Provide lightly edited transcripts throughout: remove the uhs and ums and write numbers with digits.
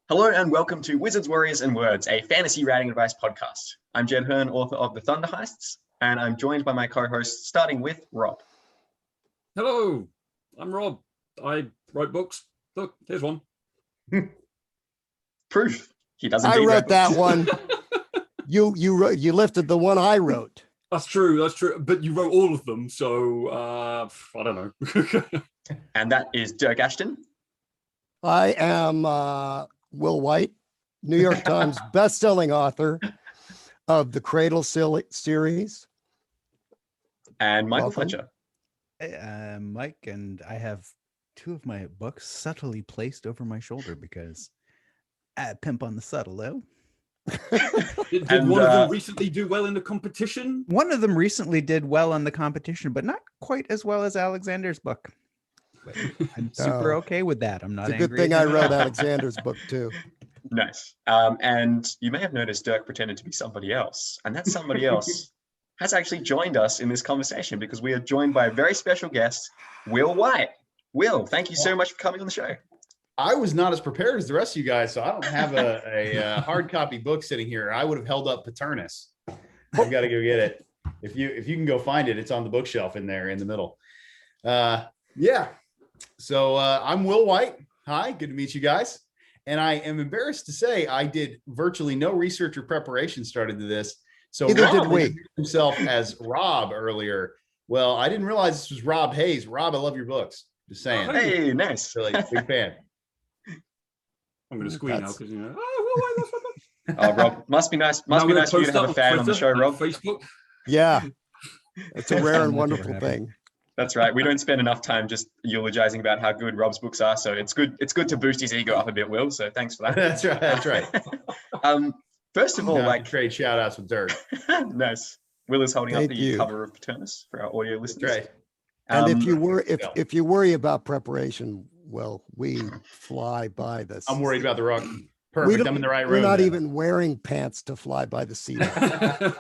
Hello and welcome to Wizards, Warriors, and Words, a fantasy writing advice podcast. I'm Jed Herne, author of The Thunder Heists, and I'm joined by my co-hosts, starting with Rob. Hello, I'm Rob. I write books. Look, here's one. Proof. He doesn't. I wrote that one. You lifted the one I wrote. That's true. That's true. But you wrote all of them, so I don't know. And that is Dirk Ashton. I am Will Wight, New York Times bestselling author of the Cradle Series. And Michael Welcome. Fletcher. Hey, I'm Mike, and I have two of my books subtly placed over my shoulder because I pimp on the subtle, though. Did And, one of them recently do well in the competition? One of them recently did well on the competition, but not quite as well as Alexander's book. But I'm super okay with that. I'm not It's a angry. good thing I wrote Alexander's book too. Nice. And you may have noticed Dirk pretended to be somebody else, and that somebody else has actually joined us in this conversation because we are joined by a very special guest, Will Wight. Will, thank you so much for coming on the show. I was not as prepared as the rest of you guys, so I don't have a hard copy book sitting here. I would have held up Paternus. I've got to go get it. If you can go find it, it's on the bookshelf in there in the middle. Yeah. So I'm Will Wight. Hi, good to meet you guys. And I am embarrassed to say I did virtually no research or preparation started to this. So Neither Rob did we. introduced himself as Rob earlier. Well, I didn't realize this was Rob Hayes. Rob, I love your books. Just saying. Hey, nice. Really big fan. I'm going to squeak now That's- because that's what Oh, Rob, must be nice. Must be nice for you to have a fan on the show, Rob. Facebook. Yeah, it's a rare and Never wonderful happened. thing. That's right. We don't spend enough time just eulogizing about how good Rob's books are. So it's good. It's good to boost his ego up a bit, Will. So thanks for that. That's right. That's right. First of all, Now I like, can trade shout outs with Dirk. nice. Will is holding up Thank the you. cover of Paternus for our audio That's listeners. right. And Um, if you worry about preparation, well, we fly by this. I'm worried about the rock. We Perfect. don't- I'm in the right We're room. not then. even wearing pants to fly by the seat. I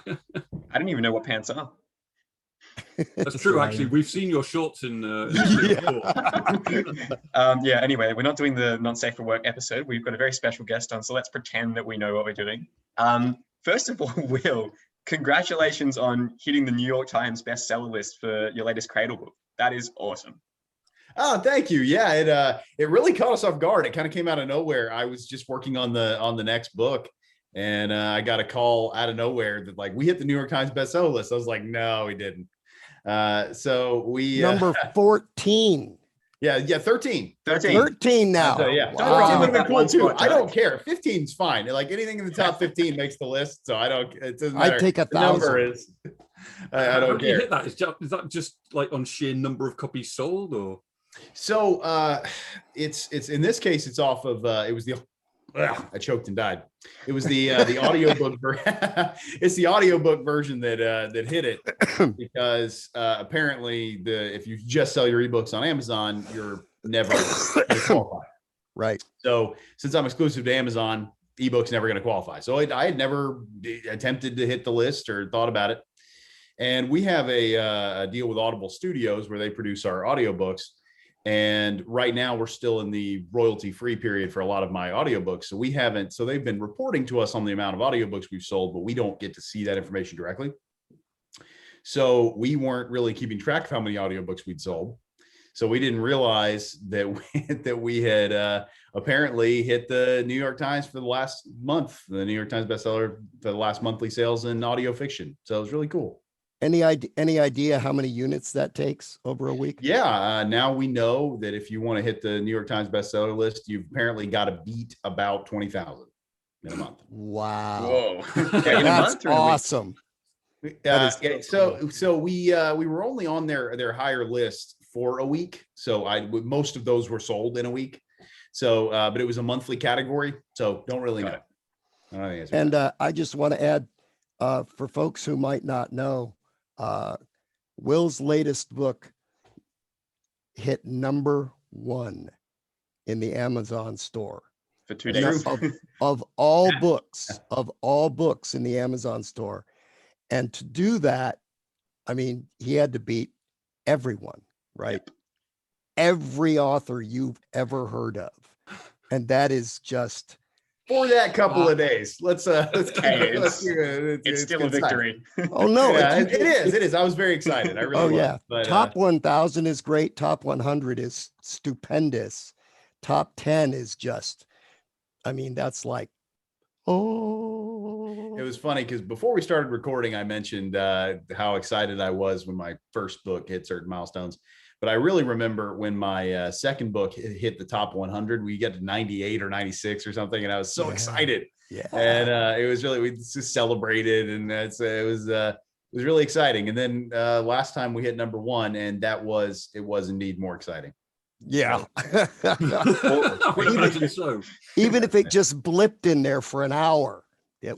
don't even know what pants are. That's true, actually. We've seen your shorts in. Yeah. Anyway, we're not doing the not safe for work episode. We've got a very special guest on, so let's pretend that we know what we're doing. First of all, Will, congratulations on hitting the New York Times bestseller list for your latest Cradle book. That is awesome. Oh, thank you. Yeah, it really caught us off guard. It kind of came out of nowhere. I was just working on the next book, and I got a call out of nowhere that like we hit the New York Times bestseller list. I was like, no, we didn't. So we Number 14. yeah 13. 13 now. So yeah, Wow. 13 would have been That cool one too. spot, I don't Dirk. care. 15's fine. Like anything in the top 15 makes the list. So I don't. It doesn't I'd matter. take The number 1,000. is. I How don't do you care. hit that? Is that just like on sheer number of copies sold, or? So it's in this case it's off of it was the I choked and died. It was the audiobook it's the audiobook version that hit it because apparently if you just sell your ebooks on Amazon, you're never gonna qualify. Right. So since I'm exclusive to Amazon, ebook's never going to qualify. So I had never attempted to hit the list or thought about it. And we have a deal with Audible Studios where they produce our audiobooks. And right now we're still in the royalty-free period for a lot of my audiobooks. So we haven't, so they've been reporting to us on the amount of audiobooks we've sold, but we don't get to see that information directly. So we weren't really keeping track of how many audiobooks we'd sold. So we didn't realize that we had apparently hit the New York Times for the last month, the New York Times bestseller for the last monthly sales in audio fiction. So it was really cool. Any idea how many units that takes over a week? Yeah, now we know that if you want to hit the New York Times bestseller list, you've apparently got to beat about 20,000 in a month. Wow. Whoa. Yeah, in a That's month or in a week? awesome. That is So we were only on their higher list for a week. So most of those were sold in a week. So, but it was a monthly category. So don't really Got know. it. I don't think it's And I just want to add, for folks who might not know, Will's latest book hit number 1 in the Amazon store. For 2 And days. of all books in the Amazon store. And to do that, I mean, he had to beat everyone, right? Every author you've ever heard of. And that is just for that couple of days. Let's Hey, it's still a good time. victory. Oh no, Yeah, if you it is. I was very excited. I really Oh was. yeah, But, top 1,000 is great. Top 100 is stupendous. Top 10 is just, I mean, that's like, oh. it was funny because before we started recording, I mentioned how excited I was when my first book hit certain milestones. But I really remember when my second book hit the top 100, we get to 98 or 96 or something, and I was so excited. Yeah, And it was really, we just celebrated, and it was really exciting. And then last time we hit number one, and it was indeed more exciting. yeah. I would imagine so. Even if it just blipped in there for an hour.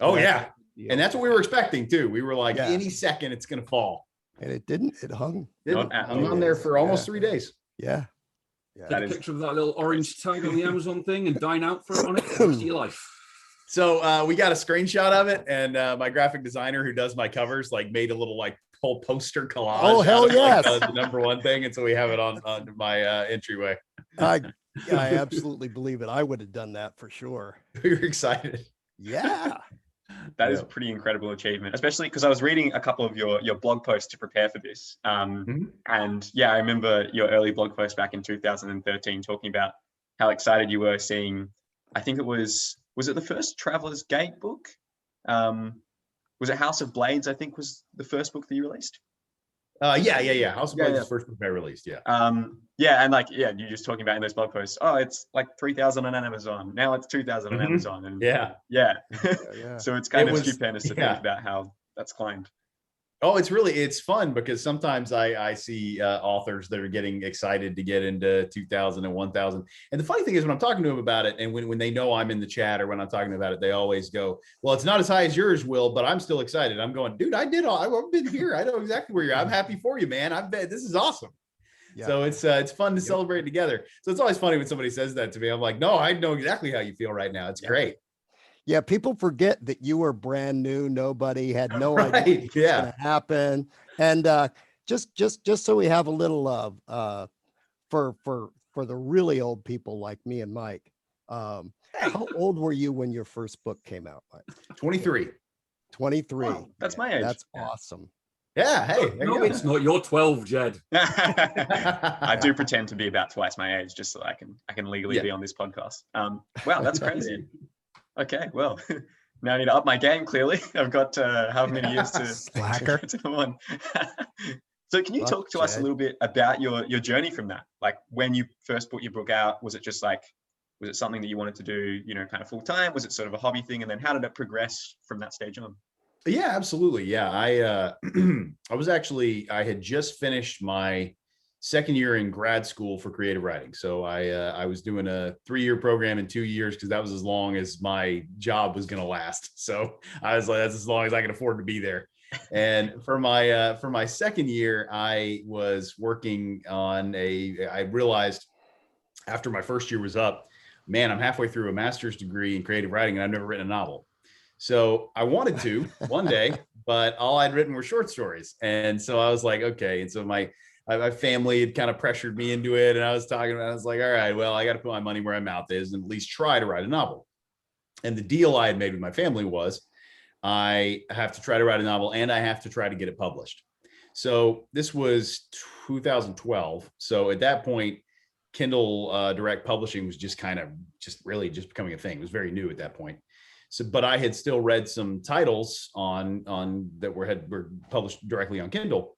Oh yeah, and that's what we were expecting too. We were like, Yeah. any second it's going to fall. And it didn't. It hung. Didn't. Not at Hung all. on there for almost Yeah. 3 days. Yeah. Take That a is- picture of that little orange tag on the Amazon thing and dine out for it on it for the rest of your life. So we got a screenshot of it, and my graphic designer who does my covers like made a little like whole poster collage. Oh, hell out of, like, yes. the number one thing, and so we have it on my entryway. I absolutely believe it. I would have done that for sure. We were excited. Yeah. That is Yeah. a pretty incredible achievement, especially because I was reading a couple of your blog posts to prepare for this. Mhm. And yeah, I remember your early blog post back in 2013 talking about how excited you were seeing, I think it was it the first Traveler's Gate book? Was it House of Blades, I think was the first book that you released? Yeah. House of Yeah, Blades yeah. is the first book I released. Yeah. Yeah, and like, yeah, you're just talking about in those blog posts, oh, it's like 3,000 on Amazon. Now it's 2,000 on Mhm. Amazon. And Yeah. yeah. Yeah. So it's kind It of was- stupendous to yeah. think about how that's climbed. Oh, it's fun because sometimes I see authors that are getting excited to get into 2,000 and 1,000. And the funny thing is when I'm talking to them about it, and when they know I'm in the chat or when I'm talking about it, they always go, well, it's not as high as yours, Will, but I'm still excited. I'm going, dude, I've been here. I know exactly where you're at. I'm happy for you, man. This is awesome. Yeah. So it's fun to celebrate together. So it's always funny when somebody says that to me. I'm like, no, I know exactly how you feel right now. It's Yeah. great. Yeah. People forget that you were brand new. Nobody had no idea Right. what's going to happen. And just so we have a little for the really old people like me and Mike, how old were you when your first book came out, Mike? 23. 23. Oh, that's my age. That's Yeah. awesome. Yeah. Hey. there you No, go. it's not. You're 12, Jed. I do pretend to be about twice my age just so I can legally Yeah. be on this podcast. Wow, that's crazy. Okay, well, now I need to up my game. Clearly, I've got how many years to Slacker. to come on. So, can you Fuck, talk to us a Jed. little bit about your journey from that? Like when you first put your book out, was it just like, was it something that you wanted to do, kind of full time? Was it sort of a hobby thing? And then how did it progress from that stage on? Yeah, absolutely. Yeah, I I had just finished my second year in grad school for creative writing. So I was doing a 3-year program in 2 years because that was as long as my job was going to last. So I was like, that's as long as I can afford to be there. And for my second year, I was working on I realized after my first year was up, man, I'm halfway through a master's degree in creative writing and I've never written a novel. So I wanted to one day, but all I'd written were short stories. And so I was like, okay. And so my family had kind of pressured me into it. And I was like, all right, well, I got to put my money where my mouth is and at least try to write a novel. And the deal I had made with my family was I have to try to write a novel and I have to try to get it published. So this was 2012. So at that point, Kindle direct publishing was just really becoming a thing. It was very new at that point. So, but I had still read some titles on that were published directly on Kindle.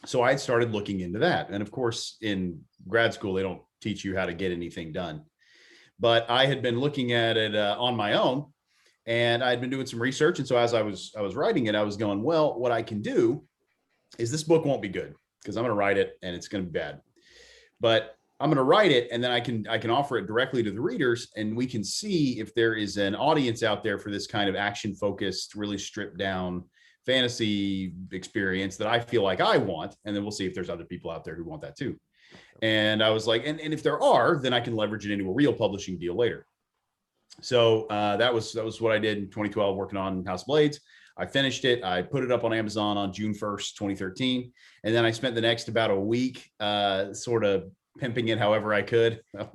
So I had started looking into that. And of course, in grad school, they don't teach you how to get anything done. But I had been looking at it on my own, and I'd been doing some research. And so as I was writing it, I was going, well, what I can do is this book won't be good because I'm going to write it and it's going to be bad. But I'm going to write it and then I can offer it directly to the readers and we can see if there is an audience out there for this kind of action focused, really stripped down fantasy experience that I feel like I want. And then we'll see if there's other people out there who want that too. And I was like, and if there are, then I can leverage it into a real publishing deal later. So that was what I did in 2012, working on House of Blades. I finished it. I put it up on Amazon on June 1st, 2013. And then I spent the next about a week sort of pimping it however I could. I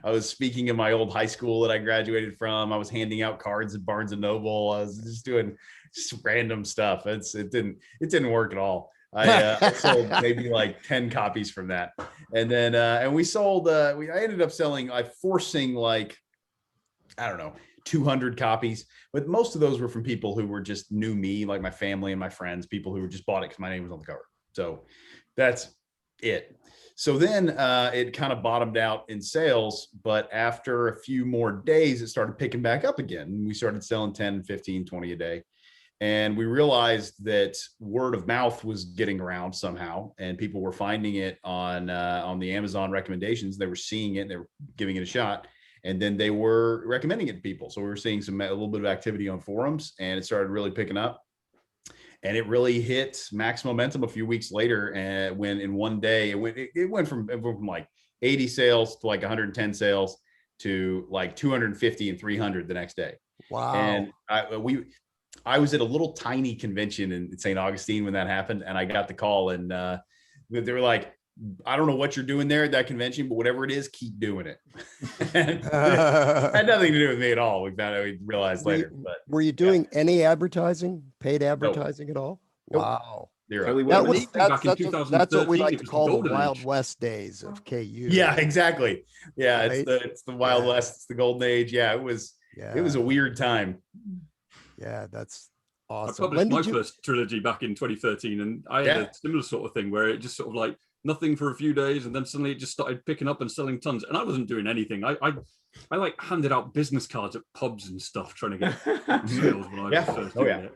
was speaking in my old high school that I graduated from. I was handing out cards at Barnes and Noble. I was just doing just random stuff. It didn't work at all. I sold maybe like 10 copies from that. And then, and we sold, I ended up selling, forcing like, I don't know, 200 copies, but most of those were from people who were just knew me, like my family and my friends, people who just bought it because my name was on the cover. So that's it. So then it kind of bottomed out in sales, but after a few more days, it started picking back up again. We started selling 10, 15, 20 a day. And we realized that word of mouth was getting around somehow, and people were finding it on the Amazon recommendations. They were seeing it, they were giving it a shot, and then they were recommending it to people. So we were seeing a little bit of activity on forums, and it started really picking up. And it really hit max momentum a few weeks later. And when in one day it went from like 80 sales to like 110 sales to like 250 and 300 the next day. Wow. And I was at a little tiny convention in St. Augustine when that happened, and I got the call, and they were like, I don't know what you're doing there at that convention, but whatever it is, keep doing it. It had nothing to do with me at all. We realized later. But were you doing any advertising, paid advertising at all? Nope. Wow. Totally That's what we like to it was call the golden Wild age. West days of KU. yeah, exactly. Yeah, Right? it's the Wild West, it's the golden age. Yeah, it was a weird time. Yeah, that's I awesome. published my first trilogy back in 2013, and I had a similar sort of thing where it just sort of like nothing for a few days, and then suddenly it just started picking up and selling tons. And I wasn't doing anything. I like handed out business cards at pubs and stuff, trying to get sales when I was first doing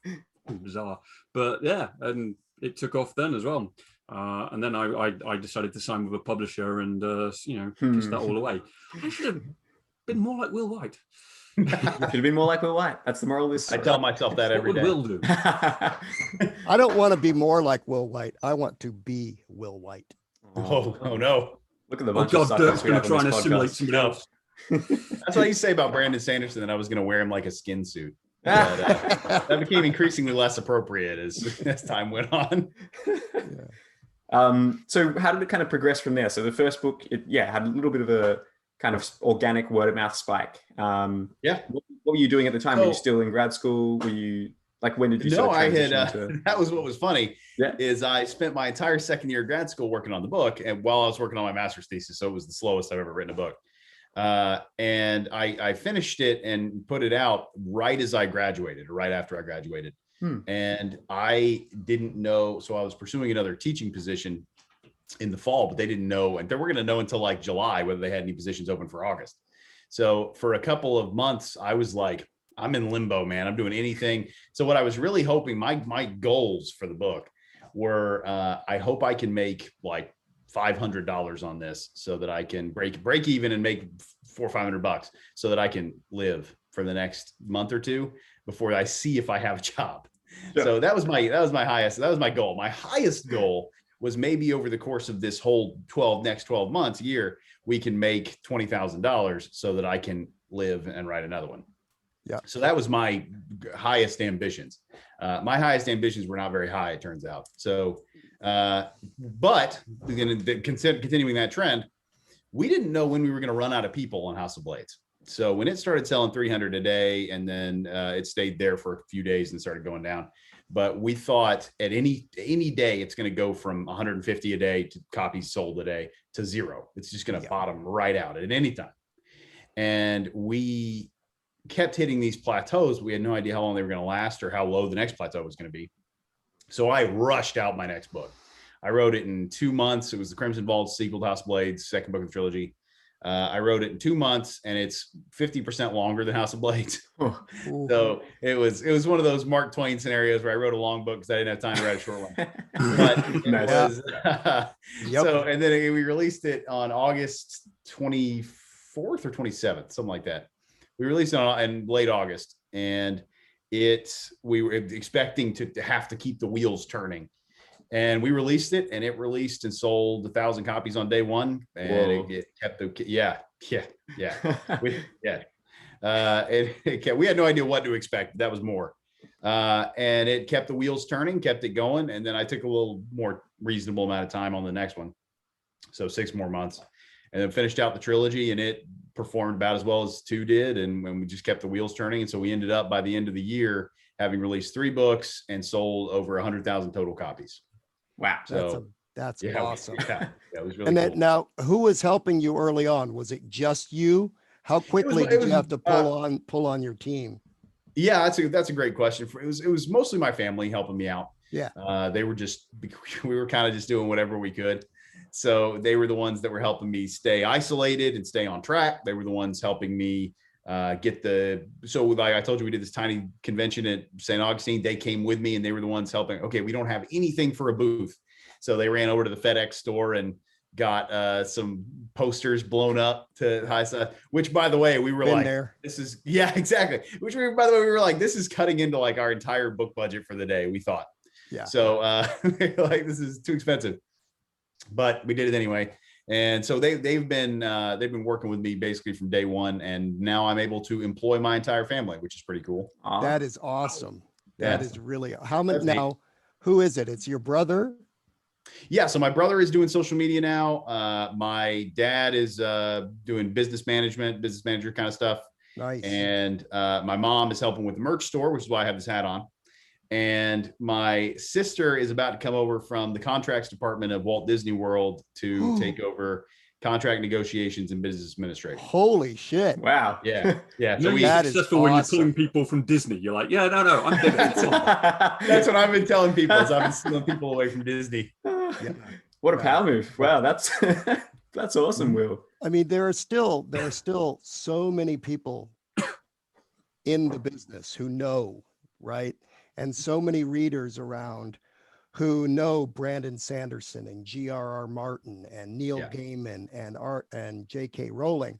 it. Bizarre, but yeah, and it took off then as well. And then I decided to sign with a publisher and kiss that all away. I should have been more like Will Wight. You should have been more like Will Wight. That's the moral of this story. I tell myself that every day. Will do. I don't want to be more like Will Wight. I want to be Will Wight. Oh no. Look at the Oh bunch God, of Dirk's suckers we going have to try on and this assimilate podcast. somebody else. That's what I used to say about Brandon Sanderson, that I was going to wear him like a skin suit. But, that became increasingly less appropriate as time went on. So how did it kind of progress from there? So the first book, had a little bit of a kind of organic word of mouth spike. What were you doing at the time? Were you still in grad school? Were you like, when did you No, I had, transition to... that was what was funny is I spent my entire second year of grad school working on the book, and while I was working on my master's thesis, so it was the slowest I've ever written a book. And I finished it and put it out right as I graduated, or right after I graduated. And I didn't know, so I was pursuing another teaching position in the fall, but they didn't know, and they were going to know until like July whether they had any positions open for August. So for a couple of months, I was like, I'm in limbo, man. I'm doing anything. So what I was really hoping, my goals for the book were, I hope I can make like $500 on this so that I can break even and make $400 or $500 so that I can live for the next month or two before I see if I have a job. Yeah. So that was my goal. My highest goal was maybe over the course of this whole next 12 months, year, we can make $20,000 so that I can live and write another one. Yeah. So that was my highest ambitions. My highest ambitions were not very high, it turns out. So, but continuing that trend, we didn't know when we were going to run out of people on House of Blades. So when it started selling 300 a day, and then it stayed there for a few days and started going down. But we thought at any day, it's going to go from 150 a day to copies sold a day to zero. It's just going to bottom right out at any time. And we kept hitting these plateaus. We had no idea how long they were going to last or how low the next plateau was going to be. So I rushed out my next book. I wrote it in 2 months. It was the Crimson Vault sequel to House of Blades, second book of the trilogy. I wrote it in 2 months, and it's 50% longer than House of Blades. So it was one of those Mark Twain scenarios where I wrote a long book because I didn't have time to write a short one. But it was, so, and then we released it on August 24th or 27th, something like that. We released it in late August, and we were expecting to have to keep the wheels turning. And we released it, and it released and sold 1,000 copies on day one. And it kept we had no idea what to expect. That was more. And it kept the wheels turning, kept it going. And then I took a little more reasonable amount of time on the next one. So 6 more months, and then finished out the trilogy, and it performed about as well as 2 did. And when we just kept the wheels turning. And so we ended up by the end of the year having released 3 books and sold over 100,000 total copies. Wow. So that's yeah, awesome. It was really And cool. then now, who was helping you early on? Was it just you? How quickly did you have to pull on your team? Yeah, that's a great question. It was mostly my family helping me out. Yeah. We were kind of just doing whatever we could. So they were the ones that were helping me stay isolated and stay on track. They were the ones helping me so like I told you, we did this tiny convention at St. Augustine. They came with me and they were the ones helping. Okay, we don't have anything for a booth. So they ran over to the FedEx store and got some posters blown up to high stuff, which by the way, we were Been like, there. this is, yeah, exactly. By the way, we were like, this is cutting into like our entire book budget for the day, we thought. Yeah. So like, this is too expensive, but we did it anyway. And so they've been working with me basically from day one, and now I'm able to employ my entire family, which is pretty cool. That is awesome. That is really, how many That's now? Who is it? It's your brother? Yeah, so my brother is doing social media now. My dad is doing business manager kind of stuff. Nice. And my mom is helping with the merch store, which is why I have this hat on. And my sister is about to come over from the contracts department of Walt Disney World to take over contract negotiations and business administration. Holy shit. Wow. Yeah. Yeah. So that is successful when you're awesome. pulling people from Disney. You're like, yeah, no, I'm big. That's what I've been telling people, is I've been stealing people away from Disney. Yeah. What a power move. Wow, that's that's awesome, Will. I mean, there are still so many people in the business who know, right? And so many readers around who know Brandon Sanderson and G.R.R. Martin and Neil Gaiman and J.K. Rowling,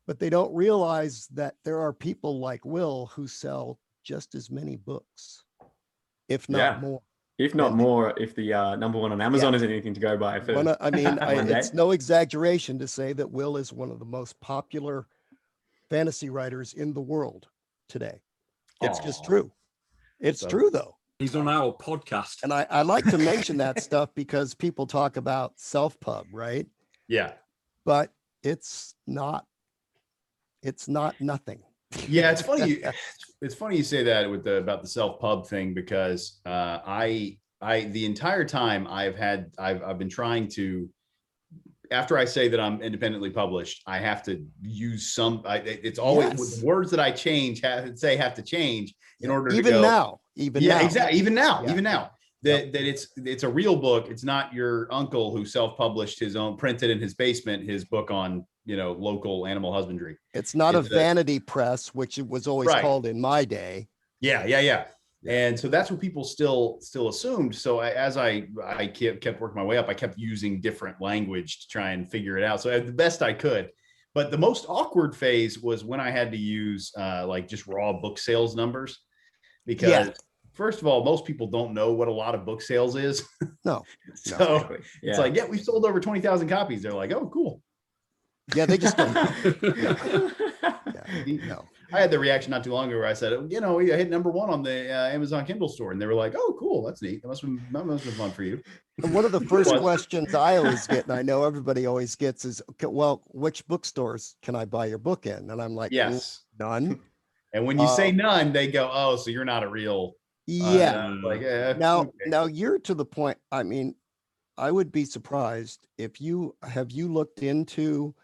but they don't realize that there are people like Will who sell just as many books, if not more. If not more, if the number one on Amazon is anything to go by. It's no exaggeration to say that Will is one of the most popular fantasy writers in the world today. It's just true. It's true, though. He's on our podcast. And I like to mention that stuff because people talk about self-pub, right? Yeah. But it's not nothing. Yeah, it's funny. It's funny you say that about the self-pub thing, because I the entire time I've been trying to, after I say that I'm independently published, I have to use it's always with the words that I change have to change in order to go. Now. Exactly. Even now, that it's a real book. It's not your uncle who self-published printed in his basement, his book on, local animal husbandry. It's not a vanity press, which it was always called in my day. Yeah. And so that's what people still assumed. So as I kept working my way up, I kept using different language to try and figure it out. So the best I could. But the most awkward phase was when I had to use like just raw book sales numbers, because first of all, most people don't know what a lot of book sales is. No. So it's like, we've sold over 20,000 copies. They're like, oh, cool. Yeah, they just don't. No. I had the reaction not too long ago where I said, I hit number 1 on the Amazon Kindle store, and they were like, "Oh, cool, that's neat. That must have been fun for you." And one of the first questions I always get, and I know everybody always gets, is, "Well, which bookstores can I buy your book in?" And I'm like, "Yes, none." And when you say none, they go, "Oh, so you're not a real." Now you're to the point. I mean, I would be surprised if you looked into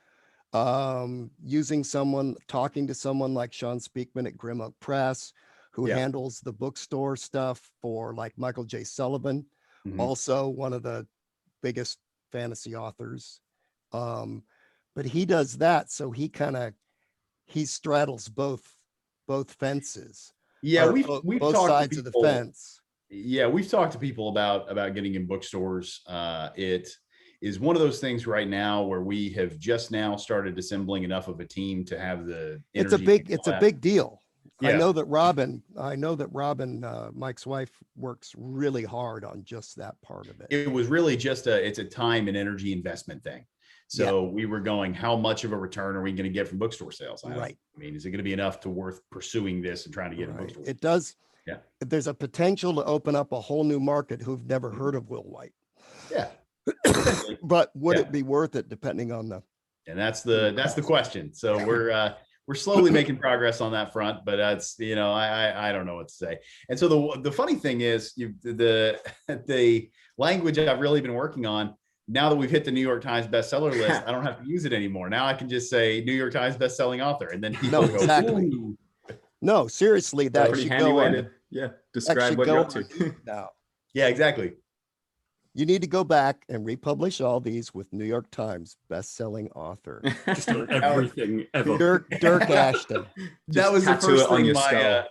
talking to someone like Sean Speakman at Grim Oak Press, who handles the bookstore stuff for like Michael J. Sullivan, also one of the biggest fantasy authors. But he does that, so he straddles both fences. Yeah, we've both talked sides to of the people, fence. Yeah, we've talked to people about getting in bookstores. It is one of those things right now where we have just now started assembling enough of a team to have the energy. It's a big deal. Yeah. I know that Robin, Mike's wife, works really hard on just that part of it. It was really just it's a time and energy investment thing. So we were going, how much of a return are we going to get from bookstore sales? I mean, is it going to be enough to worth pursuing this and trying to get in bookstores? It does. Yeah. There's a potential to open up a whole new market who've never heard of Will Wight. Yeah. But would Yeah. it be worth it depending on the And that's the question. So we're slowly making progress on that front, but that's, I don't know what to say. And so the funny thing is, the language I've really been working on, now that we've hit the New York Times bestseller list, I don't have to use it anymore. Now I can just say New York Times bestselling author, and then people go, exactly. "Ooh." No, seriously, that Pretty should handy go way on. to describe should what go you're up on to. now. Yeah, exactly. You need to go back and republish all these with New York Times best-selling author Just everything ever. Dirk Ashton. That was the tattoo first it on thing your skull.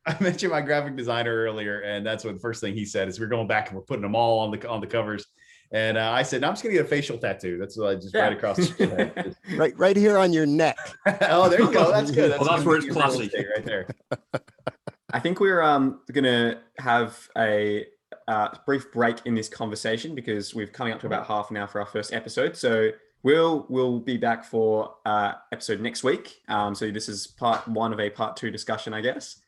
I mentioned my graphic designer earlier, and that's what the first thing he said is we're going back and we're putting them all on the covers. And I said, no, I'm just going to get a facial tattoo. That's what I just right across the head. Right here on your neck. Oh, there you go. That's good. That's where it's classy right there. I think we're going to have a brief break in this conversation because we're coming up to about half an hour for our first episode. So we'll be back for episode next week. So this is part one of a part two discussion, I guess.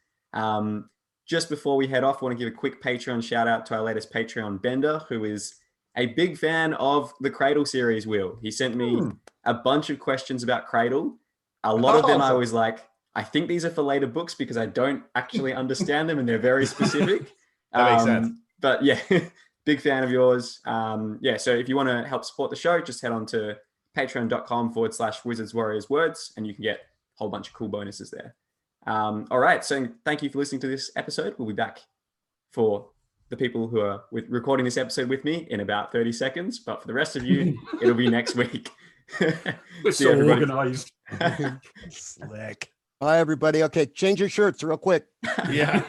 Just before we head off, I want to give a quick Patreon shout out to our latest Patreon, Bender, who is a big fan of the Cradle series, Will. He sent me a bunch of questions about Cradle. A lot of them I was like, I think these are for later books because I don't actually understand them and they're very specific. That makes sense. But yeah, big fan of yours. So if you want to help support the show, just head on to patreon.com/wizardswarriorswords and you can get a whole bunch of cool bonuses there. All right. So thank you for listening to this episode. We'll be back for the people who are recording this episode with me in about 30 seconds. But for the rest of you, it'll be next week. We're so organized. Slick. Hi, everybody. Okay, change your shirts real quick. Yeah.